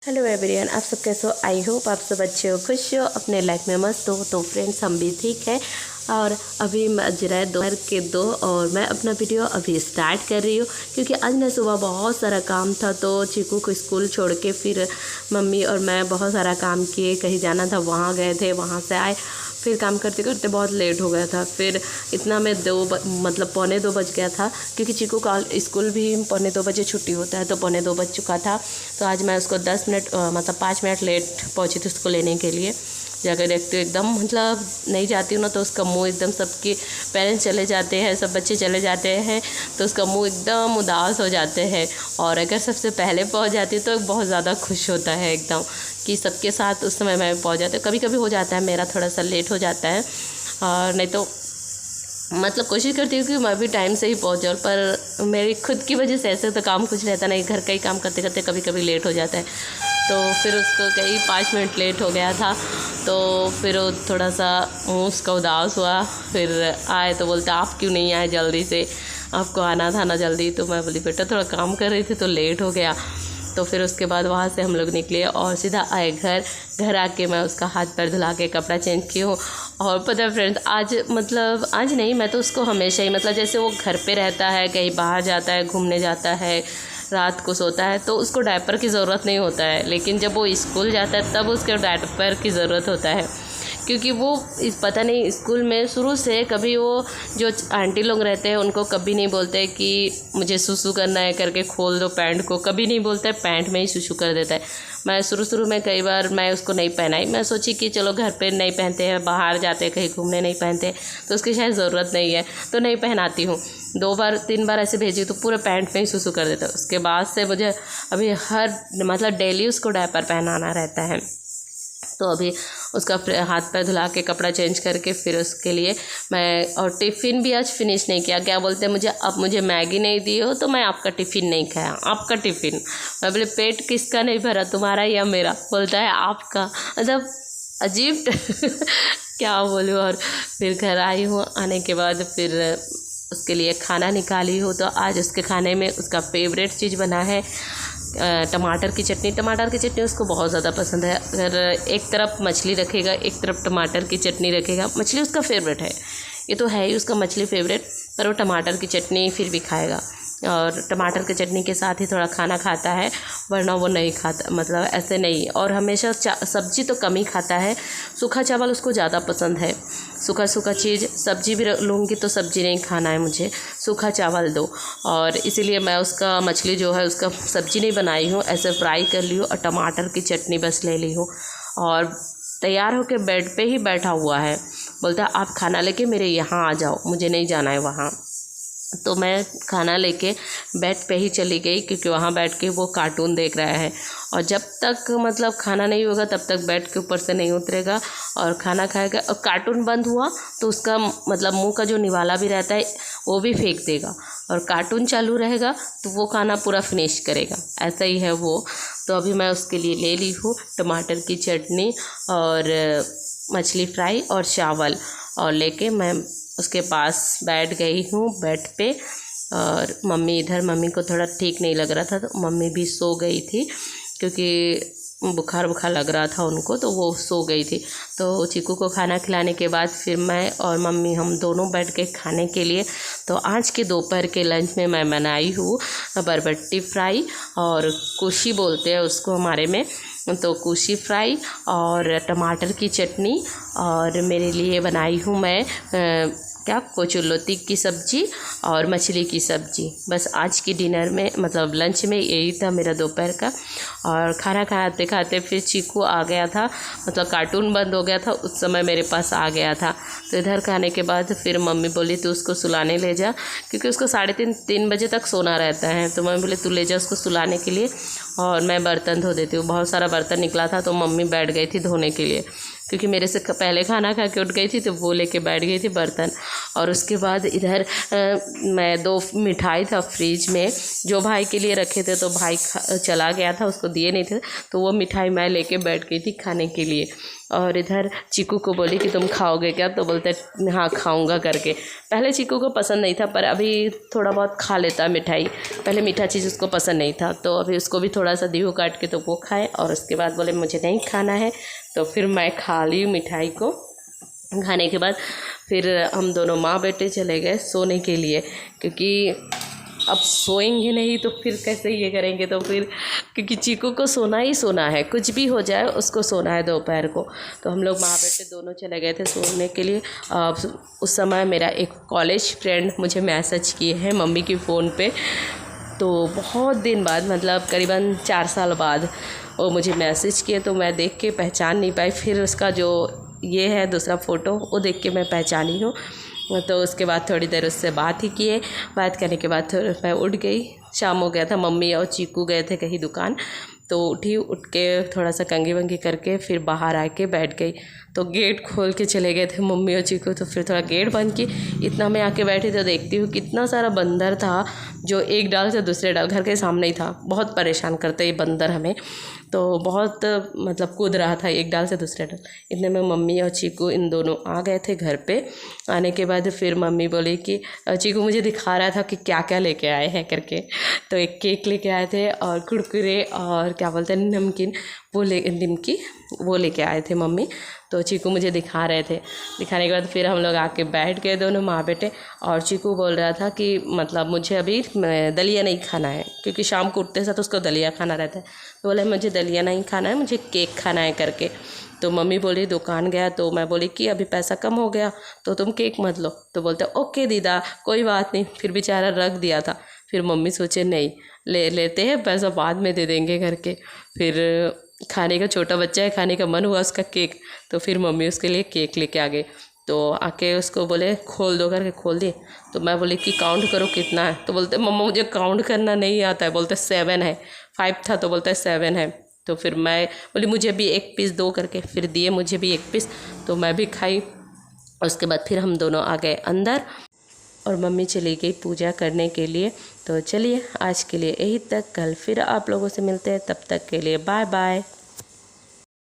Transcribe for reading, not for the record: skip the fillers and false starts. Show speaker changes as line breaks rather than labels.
Hello everyone, आप सब कैसे हो? आई होप आप सब अच्छे हो, खुश हो, अपने लाइफ में मस्त हो। तो फ्रेंड्स, हम भी ठीक है। और अभी बज रहा है दोपहर के 2 और मैं अपना वीडियो अभी स्टार्ट कर रही हूँ क्योंकि आज मैं सुबह बहुत सारा काम था। तो चीकू को स्कूल छोड़ के फिर मम्मी और मैं बहुत सारा काम किए, कहीं जाना था वहाँ गए थे, वहाँ से आए, फिर काम करते करते बहुत लेट हो गया था। फिर इतना में पौने 2 बज गया था क्योंकि चीकू का स्कूल भी पौने 2 बजे छुट्टी होता है, तो पौने 2 बज चुका था। तो आज मैं उसको 10 मिनट 5 मिनट लेट पहुंची थी उसको लेने के लिए। जाकर देखती हूँ एकदम नहीं जाती हूँ ना तो उसका मुंह एकदम, सबके पेरेंट्स चले जाते हैं, सब बच्चे चले जाते हैं तो उसका मुंह एकदम उदास हो जाते हैं। और अगर सबसे पहले पहुँच जाती हूँ तो बहुत ज़्यादा खुश होता है एकदम कि सबके साथ उस समय मैं पहुँच जाती हूँ। कभी कभी हो जाता है मेरा थोड़ा सा लेट हो जाता है, और नहीं तो कोशिश करती हूँ कि मैं भी टाइम से ही पहुँच जाऊँ, पर मेरी खुद की वजह से ऐसे तो काम कुछ रहता नहीं, घर का ही काम करते करते कभी कभी लेट हो जाता है। तो फिर उसको कहीं 5 मिनट लेट हो गया था, तो फिर वो थोड़ा सा मुँह उसका उदास हुआ। फिर आए तो बोलते आप क्यों नहीं आए जल्दी से, आपको आना था ना जल्दी। तो मैं बोली बेटा थोड़ा काम कर रही थी तो लेट हो गया। तो फिर उसके बाद वहाँ से हम लोग निकले और सीधा आए घर आके मैं उसका हाथ पैर धुला के कपड़ा चेंज की हूँ। और पता है फ्रेंड्स, आज नहीं, मैं तो उसको हमेशा ही जैसे वो घर पे रहता है, कहीं बाहर जाता है, घूमने जाता है, रात को सोता है, तो उसको डायपर की ज़रूरत नहीं होता है। लेकिन जब वो स्कूल जाता है तब उसके डायपर की ज़रूरत होता है, क्योंकि वो पता नहीं स्कूल में शुरू से कभी वो जो आंटी लोग रहते हैं उनको कभी नहीं बोलते कि मुझे सुसु करना है करके खोल दो पैंट को, कभी नहीं बोलता है, पैंट में ही सुसु कर देता है। मैं शुरू में कई बार मैं उसको नहीं पहनाई, मैं सोची कि चलो घर पे नहीं पहनते हैं, बाहर जाते हैं कहीं घूमने नहीं पहनते तो उसकी शायद ज़रूरत नहीं है, तो नहीं पहनाती हूँ। 2 बार 3 बार ऐसे भेजी तो पूरे पैंट में ही सुसु कर देता है। उसके बाद से मुझे अभी हर डेली उसको डायपर पहनाना रहता है। तो अभी उसका हाथ पैर धुला के कपड़ा चेंज करके फिर उसके लिए मैं, और टिफ़िन भी आज फिनिश नहीं किया। क्या बोलते हैं मुझे मैगी नहीं दी हो तो मैं आपका टिफ़िन नहीं खाया, आपका टिफ़िन। मैं बोले पेट किसका नहीं भरा, तुम्हारा या मेरा? बोलता है आपका। अजीब क्या बोलूँ। और फिर घर आई हूँ, आने के बाद फिर उसके लिए खाना निकाली हूँ। तो आज उसके खाने में उसका फेवरेट चीज़ बना है टमाटर की चटनी। टमाटर की चटनी उसको बहुत ज़्यादा पसंद है। अगर एक तरफ मछली रखेगा, एक तरफ टमाटर की चटनी रखेगा, मछली उसका फेवरेट है, ये तो है ही उसका मछली फेवरेट, पर वो टमाटर की चटनी फिर भी खाएगा। और टमाटर की चटनी के साथ ही थोड़ा खाना खाता है, वरना वो नहीं खाता, ऐसे नहीं। और हमेशा सब्जी तो कम ही खाता है, सूखा चावल उसको ज़्यादा पसंद है। सूखा चीज़, सब्जी भी लूँगी तो सब्जी नहीं खाना है मुझे, सूखा चावल दो। और इसीलिए मैं उसका मछली जो है उसका सब्जी नहीं बनाई हूँ, ऐसे फ्राई कर ली हूँ और टमाटर की चटनी बस ले ली हूँ। और तैयार होकर बेड पे ही बैठा हुआ है, बोलता है आप खाना लेके मेरे यहाँ आ जाओ, मुझे नहीं जाना है वहाँ। तो मैं खाना लेके बेड पे ही चली गई क्योंकि वहाँ बैठ के वो कार्टून देख रहा है। और जब तक खाना नहीं होगा तब तक बेड के ऊपर से नहीं उतरेगा और खाना खाएगा। और कार्टून बंद हुआ तो उसका मुंह का जो निवाला भी रहता है वो भी फेंक देगा, और कार्टून चालू रहेगा तो वो खाना पूरा फिनिश करेगा, ऐसा ही है वो। तो अभी मैं उसके लिए ले ली हूँ टमाटर की चटनी और मछली फ्राई और चावल, और लेके मैं उसके पास बैठ गई हूँ बेड पे। और मम्मी को थोड़ा ठीक नहीं लग रहा था तो मम्मी भी सो गई थी, क्योंकि बुखार लग रहा था उनको, तो वो सो गई थी। तो चीकू को खाना खिलाने के बाद फिर मैं और मम्मी हम दोनों बैठ के खाने के लिए। तो आज के दोपहर के लंच में मैं बनाई हूँ बरबट्टी फ्राई, और कुशी बोलते हैं उसको हमारे में, तो कुशी फ्राई और टमाटर की चटनी। और मेरे लिए बनाई हूँ मैं कोचुल्लोती की सब्ज़ी और मछली की सब्ज़ी। बस आज की डिनर में लंच में यही था मेरा दोपहर का। और खाना खाते खाते फिर चीकू आ गया था, कार्टून बंद हो गया था, उस समय मेरे पास आ गया था। तो इधर खाने के बाद फिर मम्मी बोली तू उसको सुलाने ले जा, क्योंकि उसको 3:30 बजे तक सोना रहता है। तो मम्मी बोली तू ले जा उसको सुलाने के लिए और मैं बर्तन धो देती हूँ। बहुत सारा बर्तन निकला था तो मम्मी बैठ गई थी धोने के लिए, क्योंकि मेरे से पहले खाना खा के उठ गई थी तो वो लेके बैठ गई थी बर्तन। और उसके बाद इधर मैं 2 मिठाई था फ्रिज में जो भाई के लिए रखे थे, तो भाई चला गया था, उसको दिए नहीं थे, तो वो मिठाई मैं लेके बैठ गई थी खाने के लिए। और इधर चीकू को बोली कि तुम खाओगे क्या, तो बोलते हाँ खाऊंगा करके। पहले चीकू को पसंद नहीं था, पर अभी थोड़ा बहुत खा लेता मिठाई, पहले मीठा चीज़ उसको पसंद नहीं था, तो अभी उसको भी थोड़ा थोड़ा सा दीहू काट के तो वो खाए और उसके बाद बोले मुझे नहीं खाना है, तो फिर मैं खा ली मिठाई को। खाने के बाद फिर हम दोनों माँ बेटे चले गए सोने के लिए, क्योंकि अब सोएंगे नहीं तो फिर कैसे ये करेंगे, तो फिर क्योंकि चीकू को सोना ही सोना है, कुछ भी हो जाए उसको सोना है दोपहर को। तो हम लोग माँ बेटे दोनों चले गए थे सोने के लिए। उस समय मेरा एक कॉलेज फ्रेंड मुझे मैसेज किए हैं मम्मी की फ़ोन पे, तो बहुत दिन बाद मतलब करीबन 4 साल बाद वो मुझे मैसेज किए, तो मैं देख के पहचान नहीं पाई। फिर उसका जो ये है दूसरा फ़ोटो वो देख के मैं पहचानी हूँ। तो उसके बाद थोड़ी देर उससे बात ही किए। बात करने के बाद मैं उठ गई, शाम हो गया था, मम्मी और चीकू गए थे कहीं दुकान, तो उठ के थोड़ा सा कंघी वंगी करके फिर बाहर आके बैठ गई। तो गेट खोल के चले गए थे मम्मी और चीकू, तो फिर थोड़ा गेट बंद की। इतना मैं आके बैठी तो देखती हूँ कितना सारा बंदर था, जो एक डाल से दूसरे डाल घर के सामने ही था। बहुत परेशान करते ये बंदर हमें, तो बहुत मतलब कूद रहा था एक डाल से दूसरे डाल। इतने में मम्मी और चीकू इन दोनों आ गए थे घर पे। आने के बाद फिर मम्मी बोली कि चीकू मुझे दिखा रहा था कि क्या क्या लेके आए हैं करके। तो एक केक लेके आए थे और कुरकुरे और क्या बोलते हैं नमकीन, निमकी वो लेके आए थे मम्मी। तो चीकू मुझे दिखा रहे थे। दिखाने के बाद फिर हम लोग आके बैठ गए दोनों माँ बेटे, और चीकू बोल रहा था कि मतलब मुझे अभी दलिया नहीं खाना है, क्योंकि शाम को उठते साथ उसको दलिया खाना रहता है। तो बोले मुझे दलिया नहीं खाना है, मुझे केक खाना है करके। तो मम्मी बोली दुकान गया, तो मैं बोली कि अभी पैसा कम हो गया तो तुम केक मत लो। तो बोलते ओके दीदा कोई बात नहीं। फिर बेचारा रख दिया था। फिर मम्मी सोचे नहीं लेते हैं, पैसा बाद में दे देंगे करके। फिर खाने का छोटा बच्चा है, खाने का मन हुआ उसका केक, तो फिर मम्मी उसके लिए केक लेके आ गई। तो आके उसको बोले खोल दो करके खोल दिए। तो मैं बोली कि काउंट करो कितना है। तो बोलते मम्मा मुझे काउंट करना नहीं आता है। बोलते 7 है, 5 था तो बोलता है 7 है। तो फिर मैं बोली मुझे भी एक पीस दो करके, फिर दिए मुझे भी एक पीस, तो मैं भी खाई। उसके बाद फिर हम दोनों आ गए अंदर और मम्मी चली गई पूजा करने के लिए। तो चलिए आज के लिए यही तक, कल फिर आप लोगों से मिलते हैं, तब तक के लिए बाय बाय।